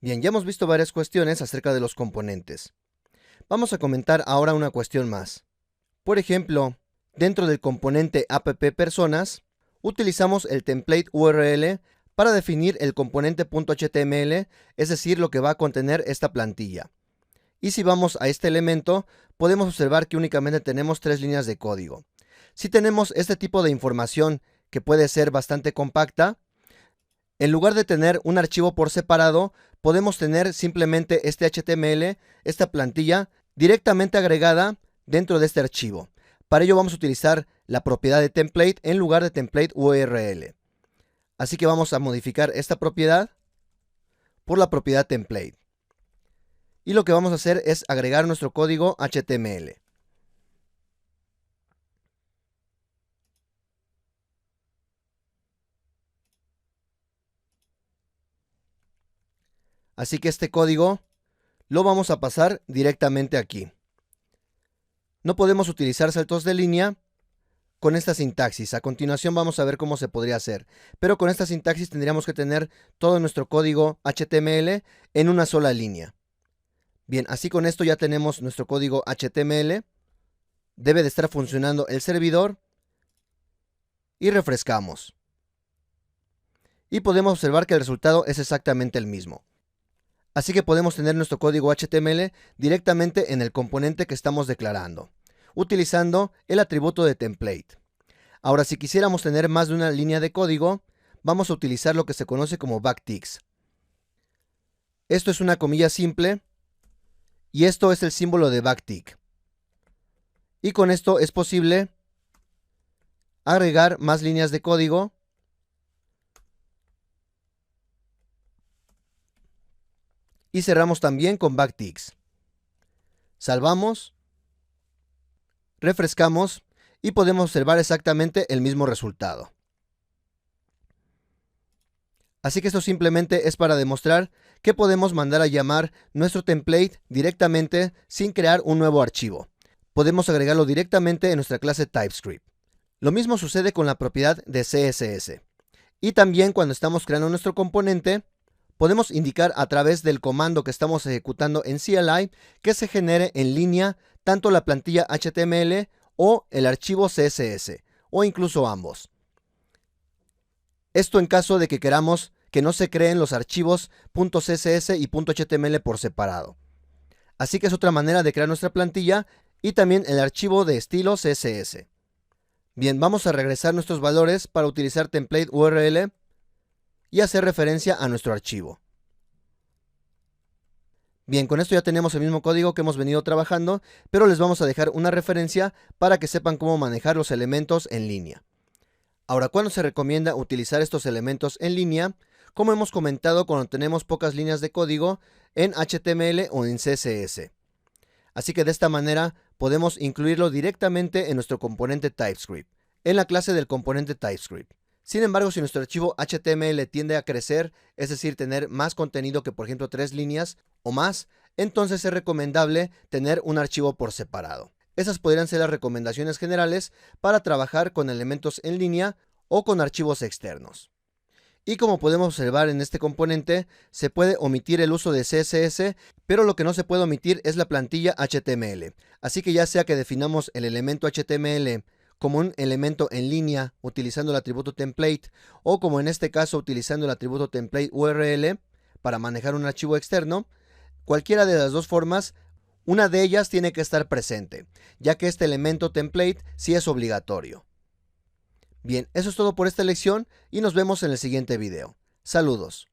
Bien, ya hemos visto varias cuestiones acerca de los componentes. Vamos a comentar ahora una cuestión más. Por ejemplo, dentro del componente app personas, utilizamos el template URL para definir el componente .html, es decir, lo que va a contener esta plantilla. Y si vamos a este elemento, podemos observar que únicamente tenemos 3 líneas de código. Si tenemos este tipo de información, que puede ser bastante compacta, en lugar de tener un archivo por separado, podemos tener simplemente este HTML, esta plantilla, directamente agregada dentro de este archivo. Para ello vamos a utilizar la propiedad de template en lugar de template URL. Así que vamos a modificar esta propiedad por la propiedad template. Y lo que vamos a hacer es agregar nuestro código HTML. Así que este código lo vamos a pasar directamente aquí. No podemos utilizar saltos de línea con esta sintaxis. A continuación vamos a ver cómo se podría hacer. Pero con esta sintaxis tendríamos que tener todo nuestro código HTML en una sola línea. Bien, así con esto ya tenemos nuestro código HTML. Debe de estar funcionando el servidor. Y refrescamos. Y podemos observar que el resultado es exactamente el mismo. Así que podemos tener nuestro código HTML directamente en el componente que estamos declarando, utilizando el atributo de template. Ahora, si quisiéramos tener más de una línea de código, vamos a utilizar lo que se conoce como backticks. Esto es una comilla simple y esto es el símbolo de backtick. Y con esto es posible agregar más líneas de código y cerramos también con backticks. Salvamos, refrescamos y podemos observar exactamente el mismo resultado. Así que esto simplemente es para demostrar que podemos mandar a llamar nuestro template directamente sin crear un nuevo archivo. Podemos agregarlo directamente en nuestra clase TypeScript. Lo mismo sucede con la propiedad de CSS. Y también cuando estamos creando nuestro componente, podemos indicar a través del comando que estamos ejecutando en CLI que se genere en línea tanto la plantilla HTML o el archivo CSS, o incluso ambos. Esto en caso de que queramos que no se creen los archivos .css y .html por separado. Así que es otra manera de crear nuestra plantilla y también el archivo de estilo CSS. Bien, vamos a regresar nuestros valores para utilizar template URL y hacer referencia a nuestro archivo. Bien, con esto ya tenemos el mismo código que hemos venido trabajando, pero les vamos a dejar una referencia para que sepan cómo manejar los elementos en línea. Ahora, ¿cuándo se recomienda utilizar estos elementos en línea? Como hemos comentado, cuando tenemos pocas líneas de código en HTML o en CSS. Así que de esta manera podemos incluirlo directamente en nuestro componente TypeScript, en la clase del componente TypeScript. Sin embargo, si nuestro archivo HTML tiende a crecer, es decir, tener más contenido que por ejemplo 3 líneas o más, entonces es recomendable tener un archivo por separado. Esas podrían ser las recomendaciones generales para trabajar con elementos en línea o con archivos externos. Y como podemos observar en este componente, se puede omitir el uso de CSS, pero lo que no se puede omitir es la plantilla HTML. Así que ya sea que definamos el elemento HTML como un elemento en línea utilizando el atributo template, o como en este caso utilizando el atributo template URL para manejar un archivo externo, cualquiera de las dos formas, una de ellas tiene que estar presente, ya que este elemento template sí es obligatorio. Bien, eso es todo por esta lección y nos vemos en el siguiente video. Saludos.